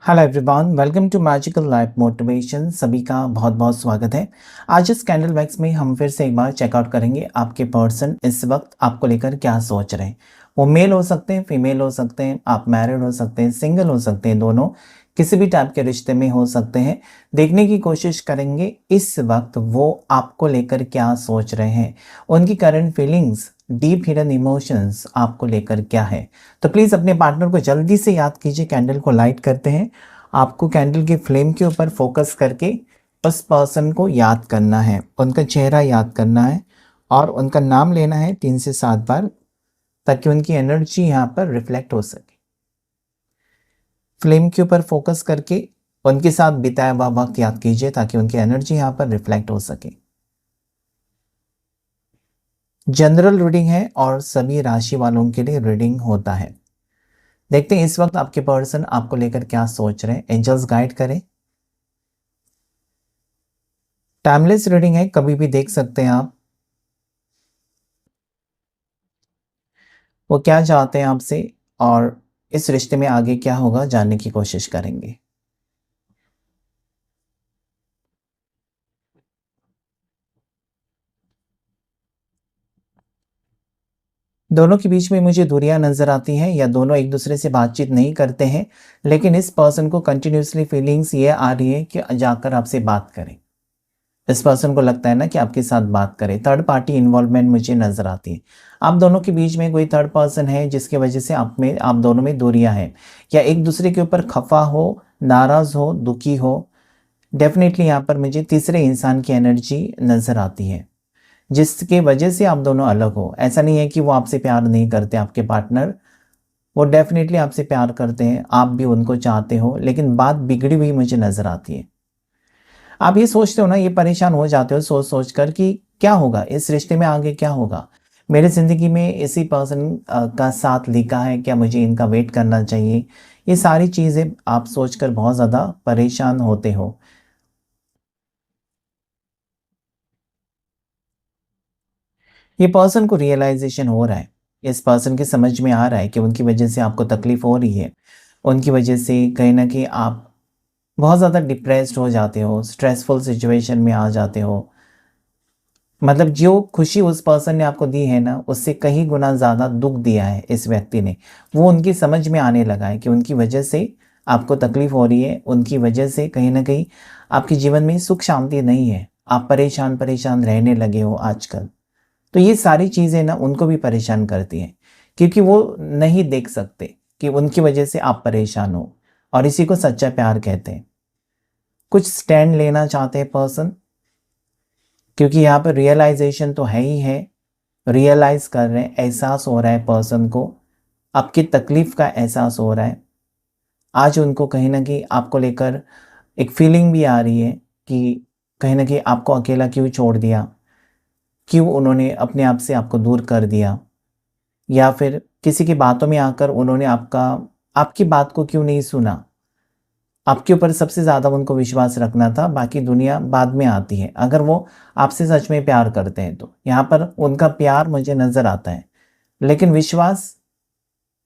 Hello everyone, welcome to magical life motivation. सभी का बहुत बहुत स्वागत है। आज इस कैंडल वैक्स में हम फिर से एक बार चेकआउट करेंगे आपके पर्सन इस वक्त आपको लेकर क्या सोच रहे हैं। वो मेल हो सकते हैं, फीमेल हो सकते हैं, आप मैरिड हो सकते हैं, सिंगल हो सकते हैं, दोनों किसी भी टाइप के रिश्ते में हो सकते हैं। देखने की कोशिश करेंगे इस वक्त वो आपको लेकर क्या सोच रहे हैं, उनकी current feelings, deep hidden emotions आपको लेकर क्या है। तो प्लीज़ अपने पार्टनर को जल्दी से याद कीजिए। कैंडल को लाइट करते हैं। आपको कैंडल की फ्लेम के ऊपर फोकस करके उस पर्सन को याद करना है, उनका चेहरा याद करना है और उनका नाम लेना है 3 से 7 बार, ताकि उनकी एनर्जी यहाँ पर रिफ्लेक्ट हो सके। फ्लेम के ऊपर फोकस करके उनके साथ बिताया हुआ वक्त याद कीजिए, ताकि उनकी एनर्जी यहाँ पर रिफ्लेक्ट हो सके। जनरल रीडिंग है और सभी राशि वालों के लिए रीडिंग होता है। देखते हैं इस वक्त आपके पर्सन आपको लेकर क्या सोच रहे हैं। एंजल्स गाइड करें। टाइमलेस रीडिंग है, कभी भी देख सकते हैं आप। वो क्या चाहते हैं आपसे और इस रिश्ते में आगे क्या होगा जानने की कोशिश करेंगे। दोनों के बीच में मुझे दूरियां नजर आती हैं, या दोनों एक दूसरे से बातचीत नहीं करते हैं, लेकिन इस पर्सन को कंटिन्यूसली फीलिंग्स ये आ रही है कि जाकर आपसे बात करें। इस पर्सन को लगता है ना कि आपके साथ बात करें। थर्ड पार्टी इन्वॉल्वमेंट मुझे नजर आती है। आप दोनों के बीच में कोई थर्ड पर्सन है जिसकी वजह से आप दोनों में दूरियां हैं, या एक दूसरे के ऊपर खफा हो, नाराज हो, दुखी हो। डेफिनेटली यहाँ पर मुझे तीसरे इंसान की एनर्जी नजर आती है, जिसके वजह से आप दोनों अलग हो। ऐसा नहीं है कि वो आपसे प्यार नहीं करते, आपके पार्टनर वो डेफिनेटली आपसे प्यार करते हैं, आप भी उनको चाहते हो, लेकिन बात बिगड़ी हुई मुझे नजर आती है। आप ये सोचते हो ना, ये परेशान हो जाते हो सोच सोच कर कि क्या होगा इस रिश्ते में, आगे क्या होगा, मेरे ज़िंदगी में इसी पर्सन का साथ लिखा है, क्या मुझे इनका वेट करना चाहिए। ये सारी चीज़ें आप सोचकर बहुत ज़्यादा परेशान होते हो। ये पर्सन को रियलाइजेशन हो रहा है, इस पर्सन के समझ में आ रहा है कि उनकी वजह से आपको तकलीफ हो रही है। उनकी वजह से कहीं ना कहीं आप बहुत ज़्यादा डिप्रेस्ड हो जाते हो, स्ट्रेसफुल सिचुएशन में आ जाते हो। मतलब जो खुशी उस पर्सन ने आपको दी है ना, उससे कहीं गुना ज़्यादा दुख दिया है इस व्यक्ति ने। वो उनकी समझ में आने लगा है कि उनकी वजह से आपको तकलीफ हो रही है, उनकी वजह से कहीं ना कहीं आपके जीवन में सुख शांति नहीं है, आप परेशान परेशान रहने लगे हो आजकल। तो ये सारी चीज़ें ना उनको भी परेशान करती हैं, क्योंकि वो नहीं देख सकते कि उनकी वजह से आप परेशान हो, और इसी को सच्चा प्यार कहते हैं। कुछ स्टैंड लेना चाहते हैं पर्सन, क्योंकि यहाँ पर रियलाइजेशन तो है ही है। रियलाइज कर रहे हैं, एहसास हो रहा है पर्सन को, आपकी तकलीफ का एहसास हो रहा है। आज उनको कहीं ना कहीं आपको लेकर एक फीलिंग भी आ रही है कि कहीं ना कहीं आपको अकेला क्यों छोड़ दिया, क्यों उन्होंने अपने आप से आपको दूर कर दिया, या फिर किसी की बातों में आकर उन्होंने आपकी बात को क्यों नहीं सुना। आपके ऊपर सबसे ज़्यादा उनको विश्वास रखना था, बाकी दुनिया बाद में आती है अगर वो आपसे सच में प्यार करते हैं तो। यहाँ पर उनका प्यार मुझे नज़र आता है, लेकिन विश्वास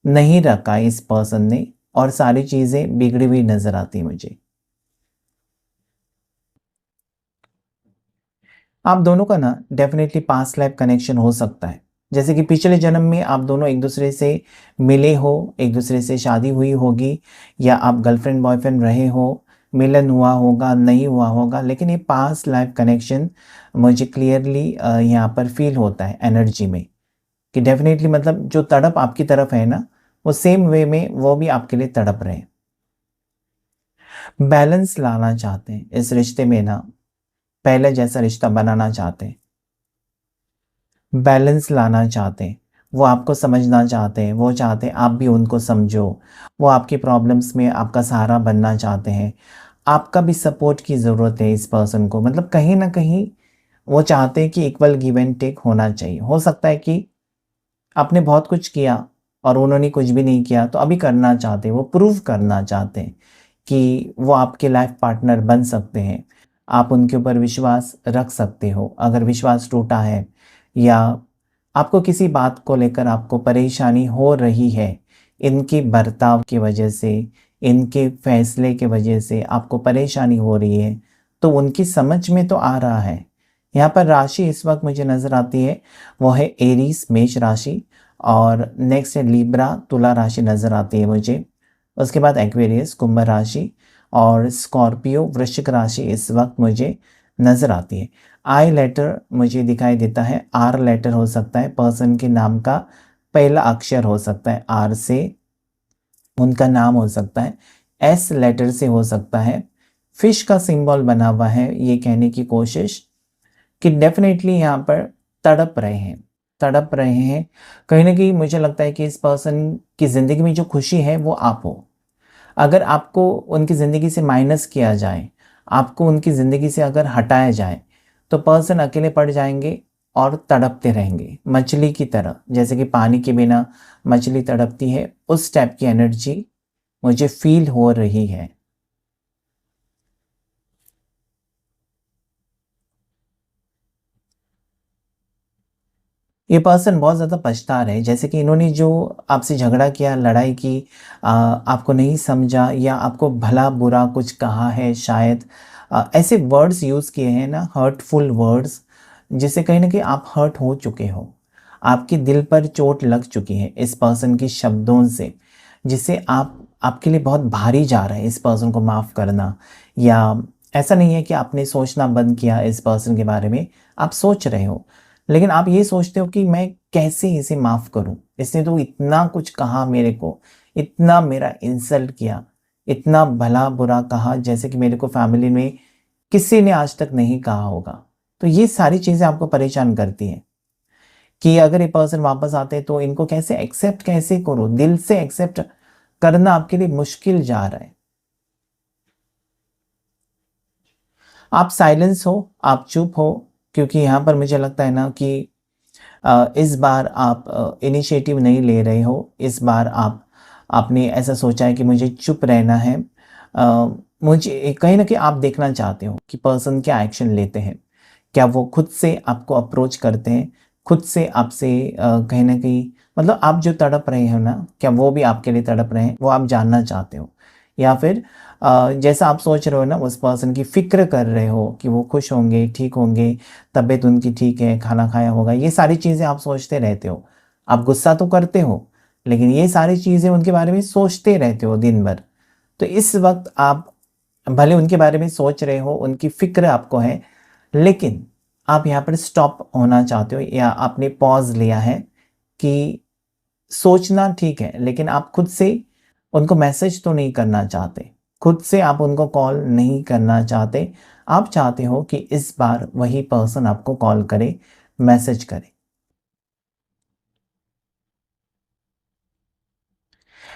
नहीं रखा इस पर्सन ने, और सारी चीज़ें बिगड़ी हुई नज़र आती मुझे। आप दोनों का ना डेफिनेटली पास्ट लाइफ कनेक्शन हो सकता है, जैसे कि पिछले जन्म में आप दोनों एक दूसरे से मिले हो, एक दूसरे से शादी हुई होगी, या आप गर्लफ्रेंड बॉयफ्रेंड रहे हो, मिलन हुआ होगा, नहीं हुआ होगा, लेकिन ये पास्ट लाइफ कनेक्शन मुझे क्लियरली यहाँ पर फील होता है एनर्जी में, कि डेफिनेटली मतलब जो तड़प आपकी तरफ है ना, वो सेम वे में वो भी आपके लिए तड़प रहे हैं। बैलेंस लाना चाहते हैं इस रिश्ते में ना, पहले जैसा रिश्ता बनाना चाहते हैं, बैलेंस लाना चाहते हैं। वो आपको समझना चाहते हैं, वो चाहते हैं आप भी उनको समझो। वो आपकी प्रॉब्लम्स में आपका सहारा बनना चाहते हैं। आपका भी सपोर्ट की ज़रूरत है इस पर्सन को, मतलब कहीं न कहीं वो चाहते हैं कि इक्वल गिव एंड टेक होना चाहिए। हो सकता है कि आपने बहुत कुछ किया और उन्होंने कुछ भी नहीं किया, तो अभी करना चाहते हैं, वो प्रूव करना चाहते हैं कि वो आपके लाइफ पार्टनर बन सकते हैं। आप उनके ऊपर विश्वास रख सकते हो। अगर विश्वास टूटा है, या आपको किसी बात को लेकर आपको परेशानी हो रही है इनकी बर्ताव की वजह से, इनके फैसले के वजह से आपको परेशानी हो रही है, तो उनकी समझ में तो आ रहा है। यहाँ पर राशि इस वक्त मुझे नज़र आती है, वो है एरीज मेष राशि, और नेक्स्ट है लिब्रा तुला राशि नज़र आती है मुझे। उसके बाद एक्वेरियस कुंभ राशि, और स्कॉर्पियो वृश्चिक राशि इस वक्त मुझे नज़र आती है। आई लेटर मुझे दिखाई देता है, आर लेटर हो सकता है, पर्सन के नाम का पहला अक्षर हो सकता है, आर से उनका नाम हो सकता है, एस लेटर से हो सकता है। फिश का सिंबल बना हुआ है, ये कहने की कोशिश कि डेफिनेटली यहाँ पर तड़प रहे हैं। कहीं न कहीं मुझे लगता है कि इस पर्सन की ज़िंदगी में जो खुशी है वो आप हो। अगर आपको उनकी ज़िंदगी से माइनस किया जाए, आपको उनकी ज़िंदगी से अगर हटाया जाए, तो पर्सन अकेले पड़ जाएँगे और तड़पते रहेंगे, मछली की तरह। जैसे कि पानी के बिना मछली तड़पती है, उस टाइप की एनर्जी मुझे फ़ील हो रही है। ये पर्सन बहुत ज़्यादा पछता रहे हैं, जैसे कि इन्होंने जो आपसे झगड़ा किया, लड़ाई की, आपको नहीं समझा या आपको भला-बुरा कुछ कहा है शायद, ऐसे वर्ड्स यूज़ किए हैं ना, हर्टफुल वर्ड्स, जिससे कहीं न कहीं आप हर्ट हो चुके हो। आपके दिल पर चोट लग चुकी है इस पर्सन के शब्दों से, जिससे आपके लिए बहुत भारी जा रहा है इस पर्सन को माफ़ करना। या ऐसा नहीं है कि आपने सोचना बंद किया इस पर्सन के बारे में, आप सोच रहे हो। लेकिन आप ये सोचते हो कि मैं कैसे इसे माफ़ करूँ? इसने तो इतना कुछ कहा मेरे को, इतना मेरा इंसल्ट किया, इतना भला-बुरा कहा जैसे कि मेरे को फैमिली में किसी ने आज तक नहीं कहा होगा। तो ये सारी चीज़ें आपको परेशान करती हैं कि अगर ये पर्सन वापस आते हैं तो इनको कैसे करूँ? दिल से एक्सेप्ट करना आपके लिए मुश्किल जा रहा है। आप साइलेंस हो, आप चुप हो, क्योंकि यहाँ पर मुझे लगता है ना कि इस बार आप इनिशिएटिव नहीं ले रहे हो, इस बार आपने ऐसा सोचा है कि मुझे चुप रहना है। मुझे कहीं न कहीं आप देखना चाहते हो कि पर्सन क्या एक्शन लेते हैं। क्या वो खुद से आपको अप्रोच करते हैं, खुद से आपसे कहीं न कहीं मतलब आप जो तड़प रहे हो ना, क्या वो भी आपके लिए तड़प रहे हैं, वो आप जानना चाहते हो। या फिर जैसा आप सोच रहे हो ना, उस पर्सन की फ़िक्र कर रहे हो कि वो खुश होंगे, ठीक होंगे, तबीयत उनकी ठीक है, खाना खाया होगा, ये सारी चीज़ें आप सोचते रहते हो। आप गुस्सा तो करते हो, लेकिन ये सारी चीज़ें उनके बारे में सोचते रहते हो दिन भर। तो इस वक़्त आप भले उनके बारे में सोच रहे हो, उनकी फ़िक्र आपको है, लेकिन आप यहाँ पर स्टॉप होना चाहते हो, या आपने पॉज़ लिया है कि सोचना ठीक है, लेकिन आप खुद से उनको मैसेज तो नहीं करना चाहते। खुद से आप उनको कॉल नहीं करना चाहते। आप चाहते हो कि इस बार वही पर्सन आपको कॉल करे, मैसेज करे।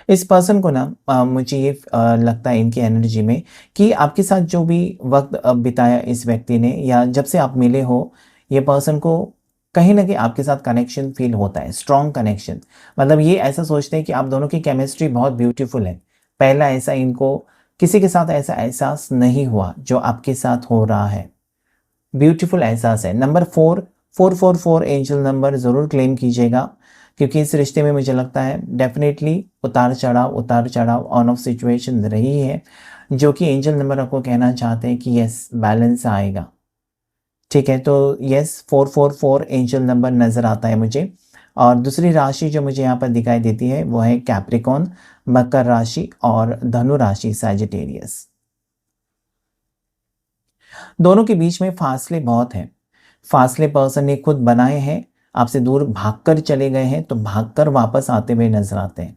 इस पर्सन को ना मुझे ये लगता है इनकी एनर्जी में कि आपके साथ जो भी वक़्त बिताया इस व्यक्ति ने, या जब से आप मिले हो, ये पर्सन को कहीं न कहीं आपके साथ कनेक्शन फ़ील होता है, स्ट्रॉन्ग कनेक्शन। मतलब ये ऐसा सोचते हैं कि आप दोनों की केमिस्ट्री बहुत ब्यूटीफुल है। पहला ऐसा इनको किसी के साथ ऐसा एहसास नहीं हुआ जो आपके साथ हो रहा है। ब्यूटीफुल एहसास है। नंबर 4, 444 एंजल नंबर ज़रूर क्लेम कीजिएगा, क्योंकि इस रिश्ते में मुझे लगता है डेफ़िनेटली उतार-चढ़ाव ऑन ऑफ सिचुएशन रही है, जो कि एंजल नंबर आपको कहना चाहते हैं कि यस, बैलेंस आएगा। ठीक है, तो यस, 444 एंजल नंबर नज़र आता है मुझे। और दूसरी राशि जो मुझे यहाँ पर दिखाई देती है वो है कैप्रिकॉर्न, मकर राशि और धनु राशि सैजिटेरियस। दोनों के बीच में फासले बहुत हैं। फासले पर्सन ने खुद बनाए हैं, आपसे दूर भागकर चले गए हैं, तो भागकर वापस आते हुए नज़र आते हैं।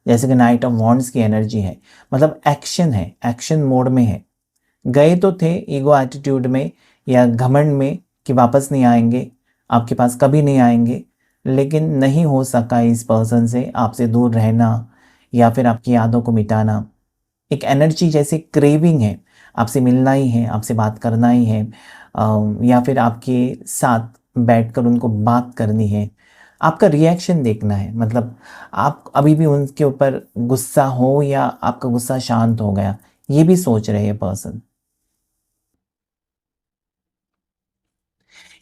जैसे कि नाइट ऑफ वॉन्ड्स की एनर्जी है, मतलब एक्शन है, एक्शन मोड में है। गए तो थे ईगो एटीट्यूड में या घमंड में कि वापस नहीं आएँगे, आपके पास कभी नहीं आएँगे, लेकिन नहीं हो सका इस पर्सन से आपसे दूर रहना या फिर आपकी यादों को मिटाना। एक एनर्जी जैसे क्रेविंग है, आपसे मिलना ही है, आपसे बात करना ही है, या फिर आपके साथ बैठकर उनको बात करनी है। आपका रिएक्शन देखना है, मतलब आप अभी भी उनके ऊपर गुस्सा हो या आपका गुस्सा शांत हो गया, ये भी सोच रहे हैं पर्सन।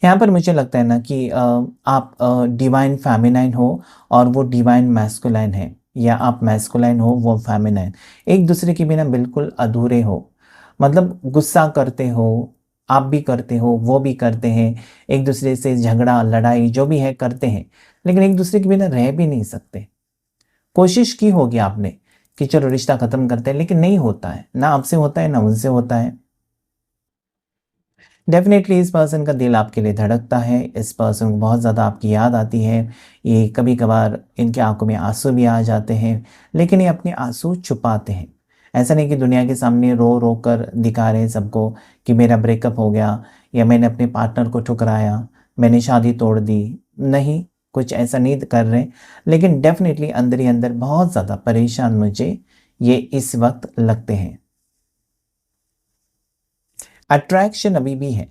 यहाँ पर मुझे लगता है ना कि आप डिवाइन फेमिनाइन हो और वो डिवाइन मैस्कुलाइन है। या आप मैस्कुलाइन हो वो फेमिनाइन, एक दूसरे के बिना बिल्कुल अधूरे हो। मतलब गुस्सा करते हो, आप भी करते हो, वो भी करते हैं, एक दूसरे से झगड़ा लड़ाई जो भी है करते हैं, लेकिन एक दूसरे के बिना रह भी नहीं सकते। कोशिश की होगी आपने कि चलो रिश्ता खत्म करते हैं, लेकिन नहीं होता है, ना आपसे होता है ना उनसे होता है। डेफ़िनेटली इस पर्सन का दिल आपके लिए धड़कता है, इस पर्सन को बहुत ज़्यादा आपकी याद आती है। ये कभी-कभार इनकी आँखों में आँसू भी आ जाते हैं, लेकिन ये अपने आँसू छुपाते हैं। ऐसा नहीं कि दुनिया के सामने रो-रो कर दिखा रहे हैं सबको कि मेरा ब्रेकअप हो गया या मैंने अपने पार्टनर को ठुकराया, मैंने शादी तोड़ दी। नहीं, कुछ ऐसा नहीं कर रहे, लेकिन डेफ़िनेटली अंदर ही अंदर बहुत ज़्यादा परेशान मुझे ये इस वक़्त लगते हैं। अट्रैक्शन अभी भी है।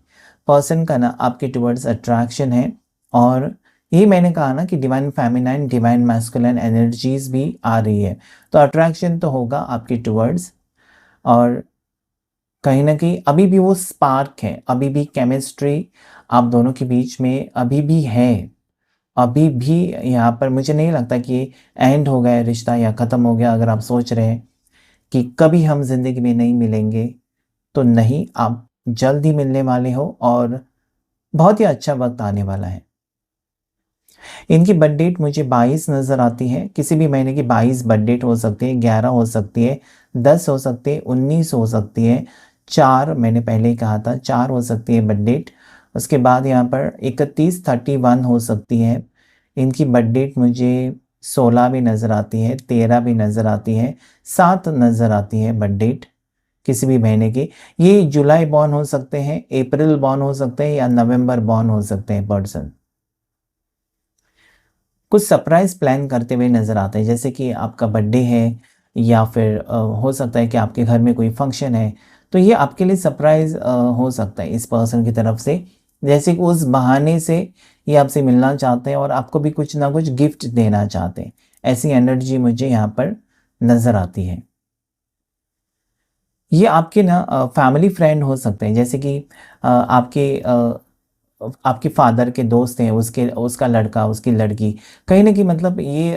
पर्सन का ना आपके टुवर्ड्स अट्रैक्शन है, और यही मैंने कहा ना कि divine feminine, divine masculine energies भी आ रही है। तो अट्रैक्शन तो होगा आपके टुवर्ड्स, और कहीं न कहीं अभी भी वो स्पार्क है, अभी भी केमिस्ट्री आप दोनों के बीच में अभी भी है। अभी भी यहाँ पर मुझे नहीं लगता कि एंड हो गया है रिश्ता या ख़त्म हो गया। अगर आप सोच रहे हैं कि कभी हम ज़िंदगी में नहीं मिलेंगे, तो नहीं, आप जल्द ही मिलने वाले हो और बहुत ही अच्छा वक़्त आने वाला है। इनकी बर्थ डेट मुझे 22 नज़र आती है, किसी भी महीने की 22 बर्थ डेट हो सकती है, 11 हो सकती है, 10 हो सकती है, 19 हो सकती है, 4 मैंने पहले ही कहा था 4 हो सकती है बर्थ डेट। उसके बाद यहाँ पर 31, 31 हो सकती है। इनकी बर्थ डेट मुझे 16 भी नज़र आती है, 13 भी नज़र आती है, 7 नज़र आती है बर्थ डेट किसी भी महीने की। ये जुलाई बॉर्न हो सकते हैं, अप्रैल बॉर्न हो सकते हैं या नवंबर बॉर्न हो सकते हैं पर्सन। कुछ सरप्राइज़ प्लान करते हुए नज़र आते हैं, जैसे कि आपका बर्थडे है या फिर हो सकता है कि आपके घर में कोई फंक्शन है, तो ये आपके लिए सरप्राइज़ हो सकता है इस पर्सन की तरफ से। जैसे कि उस बहाने से ये आपसे मिलना चाहते हैं और आपको भी कुछ ना कुछ गिफ्ट देना चाहते हैं। ऐसी एनर्जी मुझे यहाँ पर नज़र आती है। ये आपके ना फैमिली फ्रेंड हो सकते हैं, जैसे कि आपके फादर के दोस्त हैं, उसके उसका लड़का, उसकी लड़की, कहीं न कहीं मतलब ये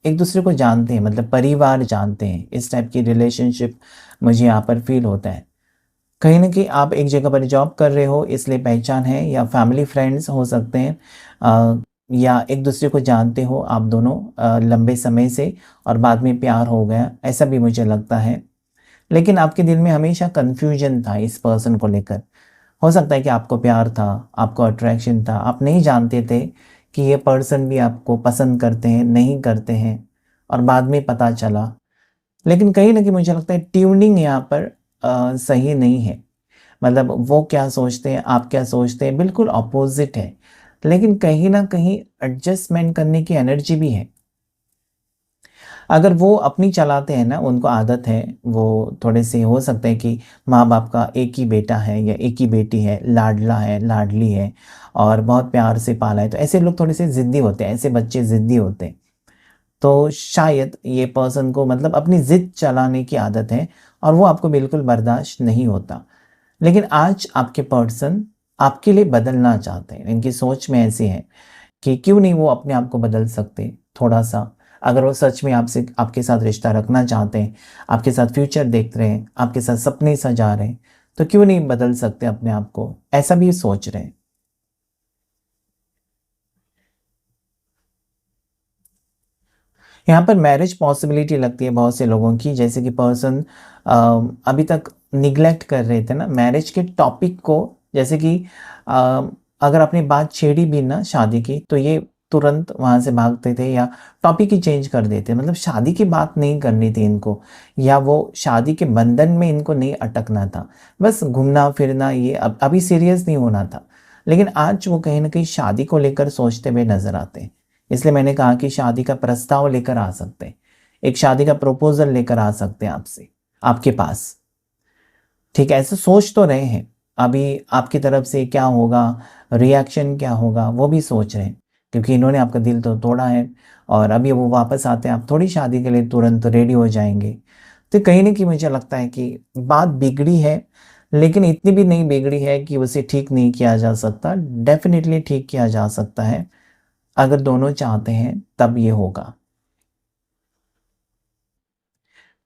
एक दूसरे को जानते हैं, मतलब परिवार जानते हैं, इस टाइप की रिलेशनशिप मुझे यहाँ पर फ़ील होता है। कहीं न कहीं आप एक जगह पर जॉब कर रहे हो इसलिए पहचान है, या फैमिली फ्रेंड्स हो सकते हैं, या एक दूसरे को जानते हो आप दोनों लंबे समय से और बाद में प्यार हो गया, ऐसा भी मुझे लगता है। लेकिन आपके दिल में हमेशा कन्फ्यूजन था इस पर्सन को लेकर। हो सकता है कि आपको प्यार था, आपको अट्रैक्शन था, आप नहीं जानते थे कि ये पर्सन भी आपको पसंद करते हैं, नहीं करते हैं, और बाद में पता चला। लेकिन कहीं न कहीं मुझे लगता है ट्यूनिंग यहाँ पर सही नहीं है। मतलब वो क्या सोचते हैं, आप क्या सोचते हैं, बिल्कुल अपोज़िट है। लेकिन कहीं न कहीं एडजस्टमेंट करने की एनर्जी भी है। अगर वो अपनी चलाते हैं ना, उनको आदत है, वो थोड़े-से हो सकता है कि माँ-बाप का एक ही बेटा है या एक ही बेटी है, लाडला है, लाडली है और बहुत प्यार से पाला है, तो ऐसे लोग थोड़े-से ज़िद्दी होते हैं, ऐसे बच्चे ज़िद्दी होते हैं। तो शायद ये पर्सन को मतलब अपनी ज़िद चलाने की आदत है और वो आपको बिल्कुल बर्दाश्त नहीं होता। लेकिन आज आपके पर्सन आपके लिए बदलना चाहते हैं, इनकी सोच में ऐसी है कि क्यों नहीं वो अपने आप को बदल सकते थोड़ा-सा। अगर वो सच में आपसे आपके साथ रिश्ता रखना चाहते हैं, आपके साथ फ्यूचर देख रहे हैं, आपके साथ सपने सजा रहे हैं, तो क्यों नहीं बदल सकते अपने आप को? ऐसा भी सोच रहे हैं। यहाँ पर मैरिज पॉसिबिलिटी लगती है बहुत से लोगों की, जैसे कि पर्सन अभी तक निग्लेक्ट कर रहे थे ना मैरिज के टॉपिक को, जैसे कि अ, अगर आपने बात छेड़ी भी ना शादी की, तो ये तुरंत वहाँ से भागते थे या टॉपिक ही चेंज कर देते, मतलब शादी की बात नहीं करनी थी इनको, या वो शादी के बंधन में इनको नहीं अटकना था, बस घूमना फिरना, ये अब अभी सीरियस नहीं होना था। लेकिन आज वो कहीं ना कहीं शादी को लेकर सोचते हुए नजर आते हैं, इसलिए मैंने कहा कि शादी का प्रस्ताव लेकर आ सकते हैं, एक शादी का प्रपोज़ल लेकर आ सकते हैं आपसे, आपके पास। ठीक है, ऐसा सोच तो रहे हैं। अभी आपकी तरफ से क्या होगा, रिएक्शन क्या होगा, वो भी सोच रहे हैं। क्योंकि इन्होंने आपका दिल तो तोड़ा है और अभी वो वापस आते हैं, आप थोड़ी शादी के लिए तुरंत रेडी हो जाएँगे। तो कहीं न कहीं मुझे लगता है कि बात बिगड़ी है, लेकिन इतनी भी नहीं बिगड़ी है कि उसे ठीक नहीं किया जा सकता। डेफ़िनिटली ठीक किया जा सकता है। अगर दोनों चाहते हैं तब ये होगा।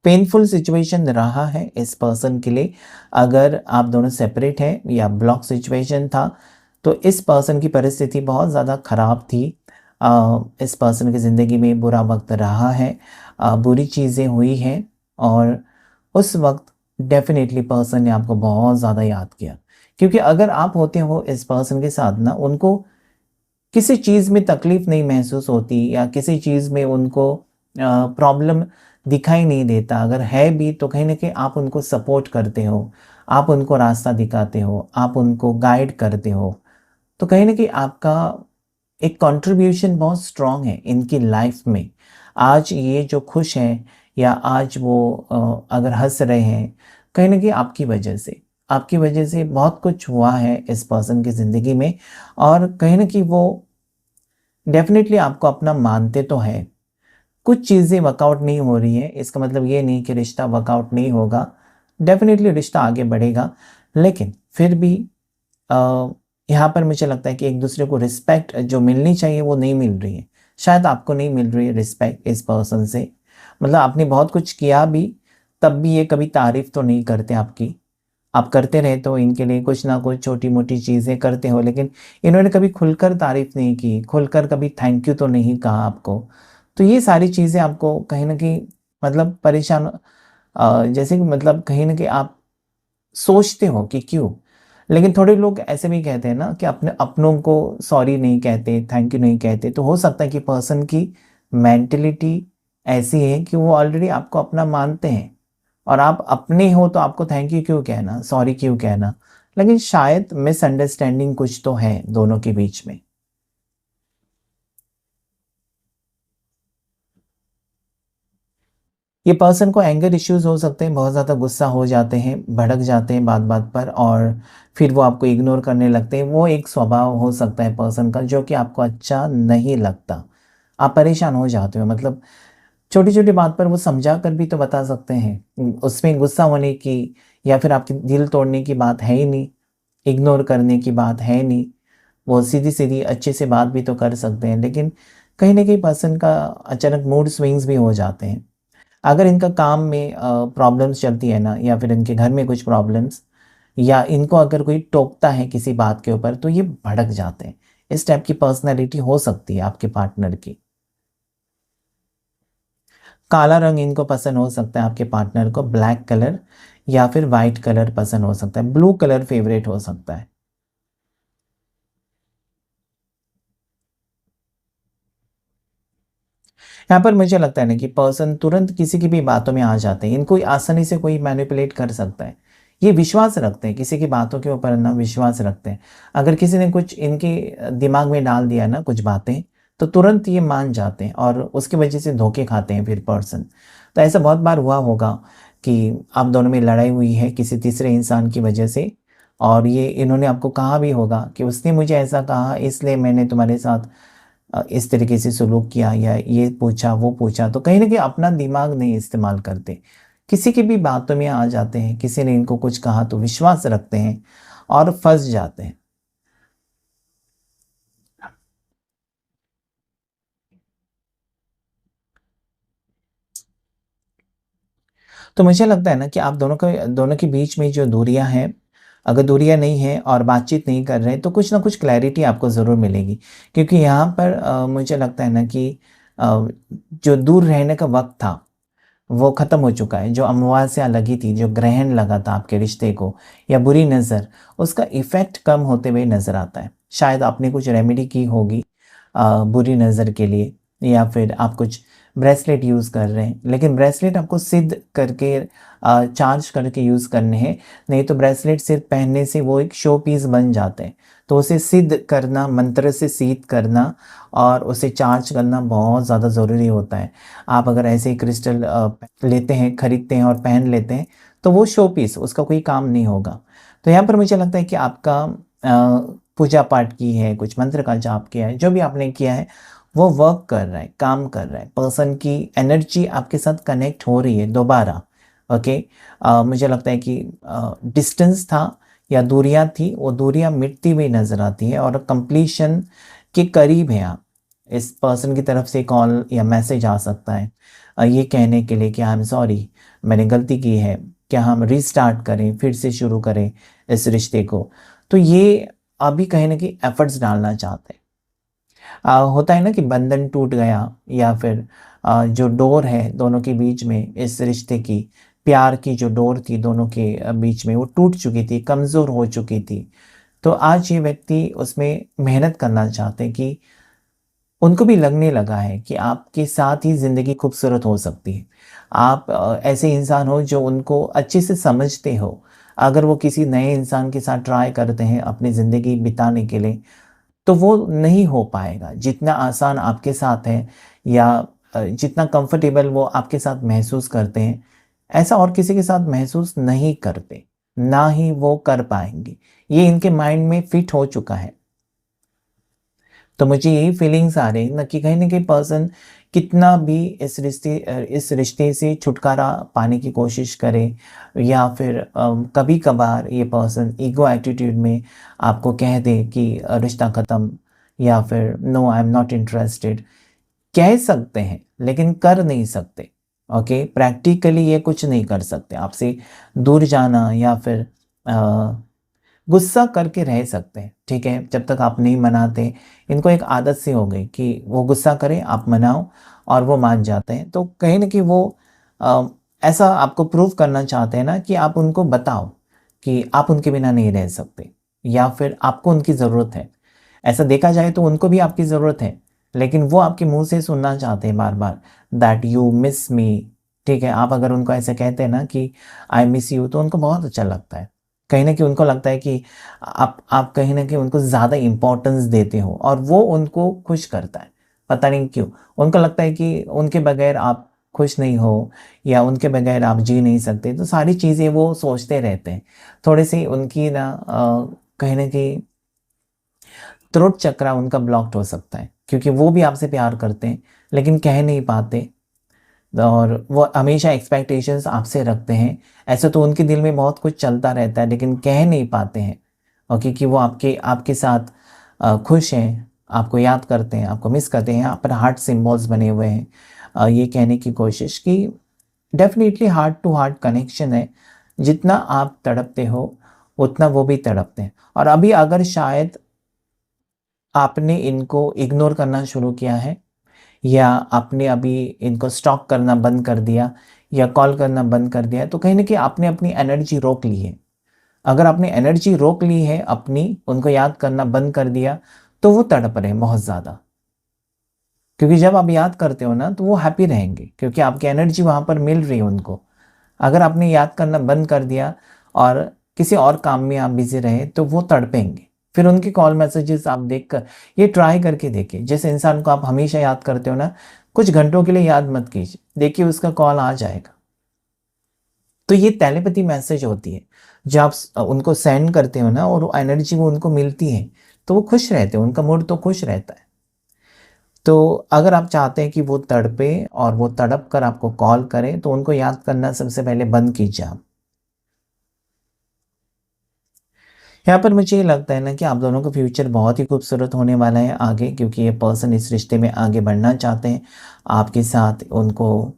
पेनफुल सिचुएशन रहा है इस पर्सन के लिए। अगर आप दोनों सेपरेट हैं या ब्लॉक सिचुएशन था, तो इस पर्सन की परिस्थिति बहुत ज़्यादा ख़राब थी। इस पर्सन की ज़िंदगी में बुरा वक्त रहा है, बुरी चीज़ें हुई हैं, और उस वक्त डेफिनेटली पर्सन ने आपको बहुत ज़्यादा याद किया। क्योंकि अगर आप होते हो इस पर्सन के साथ ना, उनको किसी चीज़ में तकलीफ़ नहीं महसूस होती या किसी चीज़ में उनको प्रॉब्लम दिखाई नहीं देता। अगर है भी तो कहीं न कहीं आप उनको सपोर्ट करते हो, आप उनको रास्ता दिखाते हो, आप उनको गाइड करते हो। तो कहीं न कहीं आपका एक कंट्रीब्यूशन बहुत स्ट्रॉन्ग है इनकी लाइफ़ में। आज ये जो खुश हैं या आज वो अगर हँस रहे हैं, कहीं न कहीं आपकी वजह से। आपकी वजह से बहुत कुछ हुआ है इस पर्सन की ज़िंदगी में, और कहीं न कहीं वो डेफ़िनेटली आपको अपना मानते तो हैं। कुछ चीज़ें वर्कआउट नहीं हो रही हैं, इसका मतलब ये नहीं कि रिश्ता वर्कआउट नहीं होगा। डेफ़िनेटली रिश्ता आगे बढ़ेगा, लेकिन फिर भी अ, यहाँ पर मुझे लगता है कि एक-दूसरे को रिस्पेक्ट जो मिलनी चाहिए वो नहीं मिल रही है। शायद आपको नहीं मिल रही है रिस्पेक्ट इस पर्सन से। मतलब आपने बहुत कुछ किया भी, तब भी ये कभी तारीफ़ तो नहीं करते आपकी। आप करते रहते हो इनके लिए कुछ ना कुछ छोटी-मोटी चीज़ें करते हो, लेकिन इन्होंने कभी खुलकर तारीफ़ नहीं की, खुलकर कभी थैंक यू तो नहीं कहा आपको। तो ये सारी चीज़ें आपको कहीं न कहीं मतलब परेशान, जैसे कि मतलब कहीं न कहीं आप सोचते हो कि क्यों? लेकिन थोड़े लोग ऐसे भी कहते हैं ना कि अपने अपनों को सॉरी नहीं कहते, थैंक यू नहीं कहते। तो हो सकता है कि पर्सन की मेंटालिटी ऐसी है कि वो ऑलरेडी आपको अपना मानते हैं, और आप अपने हो तो आपको थैंक यू क्यों कहना, सॉरी क्यों कहना? लेकिन शायद मिसअंडरस्टैंडिंग कुछ तो है दोनों के बीच में। ये पर्सन को एंगर इश्यूज़ हो सकते हैं, बहुत ज़्यादा गुस्सा हो जाते हैं, भड़क जाते हैं बात-बात पर, और फिर वो आपको इग्नोर करने लगते हैं। वो एक स्वभाव हो सकता है पर्सन का जो कि आपको अच्छा नहीं लगता। आप परेशान हो जाते हो, मतलब छोटी-छोटी बात पर वो समझा कर भी तो बता सकते हैं। उसमें गुस्सा होने की या फिर आपके दिल तोड़ने की बात है ही नहीं, इग्नोर करने की बात है नहीं। वो सीधी-सीधी अच्छे से बात भी तो कर सकते हैं, लेकिन कहीं न कहीं पर्सन का अचानक मूड स्विंग्स भी हो जाते हैं। अगर इनका काम में प्रॉब्लम्स चलती है ना, या फिर इनके घर में कुछ प्रॉब्लम्स, या इनको अगर कोई टोकता है किसी बात के ऊपर, तो ये भड़क जाते हैं। इस टाइप की पर्सनैलिटी हो सकती है आपके पार्टनर की। काला रंग इनको पसंद हो सकता है आपके पार्टनर को, ब्लैक कलर या फिर व्हाइट कलर पसंद हो सकता है, ब्लू कलर फेवरेट हो सकता है। यहाँ पर मुझे लगता है ना कि पर्सन तुरंत किसी की भी बातों में आ जाते हैं। इनको आसानी से कोई मैनिपुलेट कर सकता है। ये विश्वास रखते हैं, किसी की बातों के ऊपर ना विश्वास रखते हैं। अगर किसी ने कुछ इनके दिमाग में डाल दिया ना कुछ बातें, तो तुरंत ये मान जाते हैं और उसकी वजह से धोखे खाते हैं फिर पर्सन। तो ऐसा बहुत बार हुआ होगा कि आप दोनों में लड़ाई हुई है किसी तीसरे इंसान की वजह से, और ये इन्होंने आपको कहा भी होगा कि उसने मुझे ऐसा कहा इसलिए मैंने तुम्हारे साथ इस तरीके से सुलूक किया या ये पूछा, वो पूछा। तो कहीं न कहीं अपना दिमाग नहीं इस्तेमाल करते। किसी की भी बातों में आ जाते हैं, किसी ने इनको कुछ कहा तो विश्वास रखते हैं और फँस जाते हैं। तो मुझे लगता है ना कि आप दोनों के बीच में जो दूरियाँ हैं, अगर दूरियाँ नहीं हैं और बातचीत नहीं कर रहे हैं, तो कुछ ना कुछ क्लैरिटी आपको ज़रूर मिलेगी। क्योंकि यहाँ पर मुझे लगता है ना कि अ, जो दूर रहने का वक़्त था, वो ख़त्म हो चुका है। जो अमावस्या लगी थी, जो ग्रहण लगा था आपके रिश्ते को, या बुरी नज़र, उसका इफ़ेक्ट कम होते हुए नज़र आता है। शायद आपने कुछ रेमेडी की होगी बुरी नज़र के लिए, या फिर आप कुछ ब्रेसलेट यूज़ कर रहे हैं। लेकिन ब्रेसलेट आपको सिद्ध करके चार्ज करके यूज़ करने हैं, नहीं तो ब्रेसलेट सिर्फ़ पहनने से वो एक शो पीस बन जाते हैं। तो उसे सिद्ध करना, मंत्र से सिद्ध करना और उसे चार्ज करना बहुत ज़्यादा ज़रूरी होता है। आप अगर ऐसे ही क्रिस्टल लेते हैं, खरीदते हैं और पहन लेते हैं, तो वो शो पीस, उसका कोई काम नहीं होगा। तो यहाँ पर मुझे लगता है कि आपका पूजा पाठ की है, कुछ मंत्र का जाप किया है, जो भी आपने किया है, वो वर्क कर रहा है, काम कर रहा है। पर्सन की एनर्जी आपके साथ कनेक्ट हो रही है दोबारा, ओके। मुझे लगता है कि डिस्टेंस था या दूरियाँ थी, वो दूरियाँ मिटती हुई नज़र आती है और कंप्लीशन के करीब हैं आप। इस पर्सन की तरफ से कॉल या मैसेज आ सकता है। ये कहने के लिए कि आई एम सॉरी, मैंने गलती की है, क्या हम रीस्टार्ट करें, फिर से शुरू करें इस रिश्ते को। तो ये अभी कहीं न कहीं एफर्ट्स डालना चाहते हैं। होता है ना कि बंधन टूट गया, या फिर जो डोर है दोनों के बीच में इस रिश्ते की, प्यार की जो डोर थी दोनों के बीच में, वो टूट चुकी थी, कमज़ोर हो चुकी थी। तो आज ये व्यक्ति उसमें मेहनत करना चाहते हैं कि उनको भी लगने लगा है कि आपके साथ ही ज़िंदगी खूबसूरत हो सकती है। आप ऐसे इंसान हो जो उनको अच्छे से समझते हो। अगर वो किसी नए इंसान के साथ ट्राई करते हैं अपनी ज़िंदगी बिताने के लिए, तो वो नहीं हो पाएगा। जितना आसान आपके साथ है, या जितना कंफर्टेबल वो आपके साथ महसूस करते हैं, ऐसा और किसी के साथ महसूस नहीं करते, ना ही वो कर पाएँगे। ये इनके माइंड में फिट हो चुका है। तो मुझे यही फीलिंग्स आ रही है ना कि कहीं न कहीं पर्सन कितना भी इस रिश्ते से छुटकारा पाने की कोशिश करे, या फिर कभी-कभार ये पर्सन ईगो एटीट्यूड में आपको कह दे कि रिश्ता ख़त्म, या फिर no I am not interested. कह सकते हैं, लेकिन कर नहीं सकते। ओके? प्रैक्टिकली ये कुछ नहीं कर सकते। आपसे दूर जाना, या फिर अ गुस्सा करके रह सकते हैं, ठीक है? जब तक आप नहीं मनाते, इनको एक आदत सी हो गई कि वो गुस्सा करें, आप मनाओ और वो मान जाते हैं। तो कहीं न कहीं वो अ, ऐसा आपको प्रूव करना चाहते हैं ना कि आप उनको बताओ कि आप उनके बिना नहीं रह सकते, या फिर आपको उनकी ज़रूरत है। ऐसा देखा जाए तो उनको भी आपकी ज़रूरत है, लेकिन वो आपके मुँह से सुनना चाहते हैं बार-बार दैट यू मिस मी, ठीक है? आप अगर उनको ऐसे कहते हैं ना कि आई मिस यू, तो उनको बहुत अच्छा लगता है। कहीं न कहीं उनको लगता है कि आप कहीं न कहीं उनको ज़्यादा इम्पोर्टेंस देते हो, और वो उनको खुश करता है। पता नहीं क्यों? उनको लगता है कि उनके बगैर आप खुश नहीं हो, या उनके बगैर आप जी नहीं सकते। तो सारी चीज़ें वो सोचते रहते हैं। थोड़ी-सी उनकी ना कहीं न कहीं थ्रोट चक्रा उनका ब्लॉक्ड हो सकता है, क्योंकि वो भी आपसे प्यार करते हैं, लेकिन कह नहीं पाते, और वो हमेशा एक्सपेक्टेशंस आपसे रखते हैं। ऐसे तो उनके दिल में बहुत कुछ चलता रहता है, लेकिन कह नहीं पाते हैं, और क्योंकि वो आपके आपके साथ खुश हैं, आपको याद करते हैं, आपको मिस करते हैं। यहाँ पर हार्ट सिम्बॉल्स बने हुए हैं। ये कहने की कोशिश कि definitely heart to heart connection है। जितना आप तड़पते हो, उतना वो भी तड़पते हैं। और अभी अगर शायद आपने इनको इग्नोर करना शुरू किया है, या आपने अभी इनको स्टॉक करना बंद कर दिया, या कॉल करना बंद कर दिया है, तो कहीं न कहीं आपने अपनी एनर्जी रोक ली है। अगर आपने एनर्जी रोक ली है अपनी, उनको याद करना बंद कर दिया, तो वो तड़प रहे हैं बहुत ज़्यादा। क्योंकि जब आप याद करते हो ना, तो वो हैप्पी रहेंगे, क्योंकि आपकी एनर्जी वहाँ पर मिल रही है उनको। अगर आपने याद करना बंद कर दिया, और किसी और काम में आप बिज़ी रहे, तो वो तड़पेंगे। फिर उनके कॉल मैसेजेस आप देखकर ये ट्राई करके देखिए। जिस इंसान को आप हमेशा याद करते हो ना, कुछ घंटों के लिए याद मत कीजिए। देखिए उसका कॉल आ जाएगा। तो ये टेलीपैथी मैसेज होती है। जब आप उनको सेंड करते हो ना, और वो एनर्जी वो उनको मिलती है, तो वो खुश रहते हैं, उनका मूड तो खुश रहता है। तो अगर आप चाहते हैं कि वो तड़पे, और वो तड़प कर आपको कॉल करें, तो उनको याद करना सबसे पहले बंद कीजिए आप। यहाँ पर मुझे ये लगता है ना कि आप दोनों का फ्यूचर बहुत ही खूबसूरत होने वाला है आगे, क्योंकि ये पर्सन इस रिश्ते में आगे बढ़ना चाहते हैं आपके साथ। उनको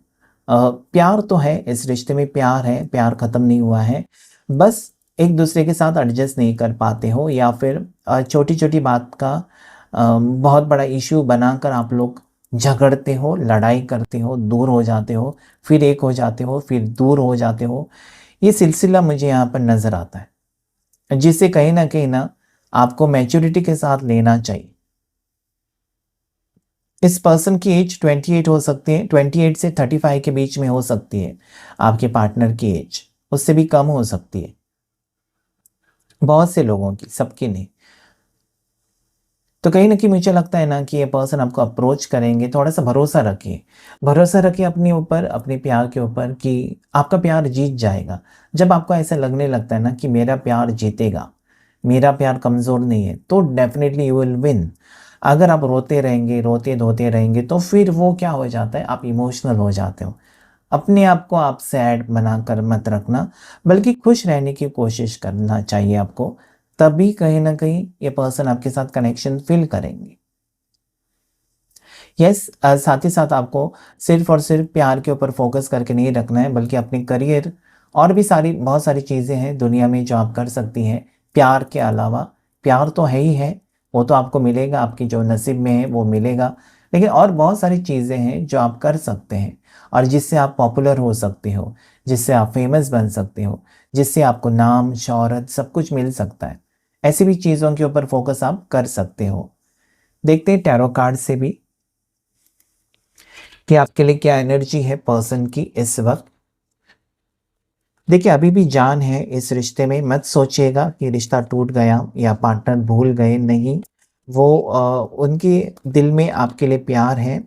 प्यार तो है, इस रिश्ते में प्यार है, प्यार ख़त्म नहीं हुआ है। बस एक दूसरे के साथ एडजस्ट नहीं कर पाते हो, या फिर छोटी-छोटी बात का बहुत बड़ा इश्यू बनाकर आप लोग झगड़ते हो, लड़ाई करते हो, दूर हो जाते हो, फिर एक हो जाते हो, फिर दूर हो जाते हो। ये सिलसिला मुझे यहाँ पर नज़र आता है। जिसे कहीं न कहीं ना आपको मैच्योरिटी के साथ लेना चाहिए। इस पर्सन की एज 28 हो सकती है, 28 से 35 के बीच में हो सकती है, आपके पार्टनर की एज, उससे भी कम हो सकती है। बहुत से लोगों की, सबकी नहीं। तो कहीं न कहीं मुझे लगता है ना कि ये पर्सन आपको अप्रोच करेंगे, थोड़ा-सा भरोसा रखिए। भरोसा रखिए अपने ऊपर, अपने प्यार के ऊपर, कि आपका प्यार जीत जाएगा। जब आपको ऐसा लगने लगता है ना कि मेरा प्यार जीतेगा, मेरा प्यार कमज़ोर नहीं है, तो डेफ़िनिटली यू विल विन। अगर आप रोते रहेंगे, रोते-धोते रहेंगे, तो फिर वो क्या हो जाता है, आप इमोशनल हो जाते हो। अपने आप को आप सैड बनाकर मत रखना, बल्कि खुश रहने की कोशिश करना चाहिए आपको। तभी कहीं न कहीं ये पर्सन आपके साथ कनेक्शन फ़ील करेंगे। यस, साथ ही साथ आपको सिर्फ़ और सिर्फ़ प्यार के ऊपर फ़ोकस करके नहीं रखना है, बल्कि अपने करियर और भी बहुत सारी चीज़ें हैं दुनिया में जो आप कर सकती हैं, प्यार के अलावा। प्यार तो है ही है, वो तो आपको मिलेगा, आपके जो नसीब में है वो मिलेगा। लेकिन और बहुत सारी चीज़ें हैं जो आप कर सकते हैं और जिससे आप पॉपुलर हो सकते हो, जिससे आप फ़ेमस बन सकते हो, जिससे आपको नाम, शोहरत सब कुछ मिल सकता है। ऐसी भी चीज़ों के ऊपर फ़ोकस आप कर सकते हो। देखते हैं टैरो कार्ड से भी कि आपके लिए क्या एनर्जी है पर्सन की इस वक़्त। देखिए, अभी भी जान है इस रिश्ते में, मत सोचिएगा कि रिश्ता टूट गया या पार्टनर भूल गए, नहीं। वो उनके दिल में आपके लिए प्यार है,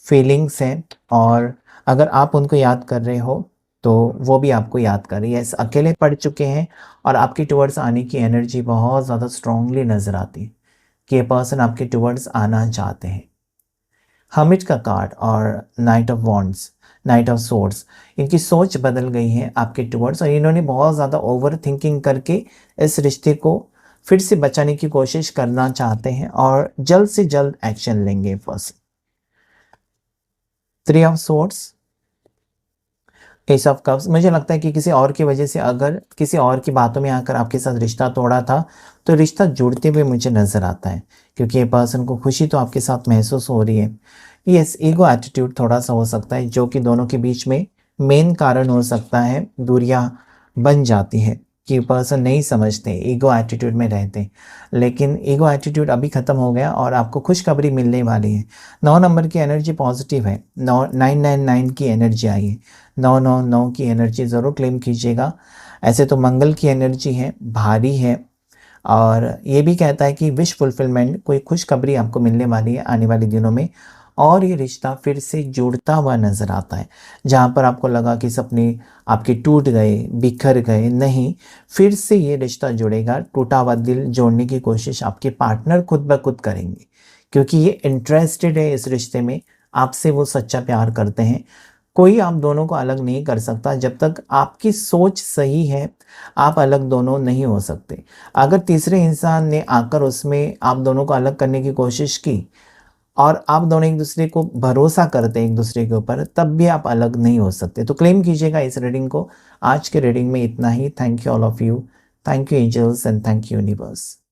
फीलिंग्स हैं और अगर आप उनको याद कर रहे हो, तो वो भी आपको याद कर रही है। अकेले पड़ चुके हैं और आपके टुवर्ड्स आने की एनर्जी बहुत ज़्यादा स्ट्रॉन्गली नज़र आती है कि ये पर्सन आपके टुवर्ड्स आना चाहते हैं। हर्मिट का कार्ड और night of wands, night of swords, इनकी सोच बदल गई है आपके टुवर्ड्स और इन्होंने बहुत ज़्यादा ओवर थिंकिंग करके इस रिश्ते को फिर से बचाने की कोशिश करना चाहते हैं और जल्द से जल्द एक्शन लेंगे person. Three of swords, S of cups, मुझे लगता है कि किसी और की वजह से, अगर किसी और की बातों में आकर आपके साथ रिश्ता तोड़ा था, तो रिश्ता जुड़ते हुए मुझे नज़र आता है क्योंकि ये पर्सन को खुशी तो आपके साथ महसूस हो रही है। यस, ईगो एटीट्यूड थोड़ा-सा हो सकता है जो कि दोनों के बीच में मेन कारण हो सकता है, दूरियाँ बन जाती हैं कि पर्सन नहीं समझते, ईगो एटीट्यूड में रहते हैं। लेकिन ईगो एटीट्यूड अभी ख़त्म हो गया और आपको खुशखबरी मिलने वाली है। 9 नंबर की एनर्जी पॉजिटिव है, 999 की एनर्जी आई है। 999 की एनर्जी ज़रूर क्लेम कीजिएगा। ऐसे तो मंगल की एनर्जी है, भारी है और ये भी कहता है कि विश फुलफिलमेंट, कोई खुशखबरी आपको मिलने वाली है आने वाले दिनों में और ये रिश्ता फिर से जुड़ता हुआ नज़र आता है। जहाँ पर आपको लगा कि सपने आपके टूट गए, बिखर गए, नहीं, फिर से ये रिश्ता जुड़ेगा। टूटा हुआ दिल जोड़ने की कोशिश आपके पार्टनर खुद ब खुद करेंगे क्योंकि ये इंटरेस्टेड है इस रिश्ते में, आपसे वो सच्चा प्यार करते हैं। कोई आप दोनों को अलग नहीं कर सकता जब तक आपकी सोच सही है, आप अलग दोनों नहीं हो सकते। अगर तीसरे इंसान ने आकर उसमें आप दोनों को अलग करने की कोशिश की और आप दोनों एक-दूसरे को भरोसा करते हैं एक-दूसरे के ऊपर, तब भी आप अलग नहीं हो सकते। तो क्लेम कीजिएगा इस रीडिंग को। आज के रीडिंग में इतना ही। Thank you all of you. Thank you angels and thank you universe.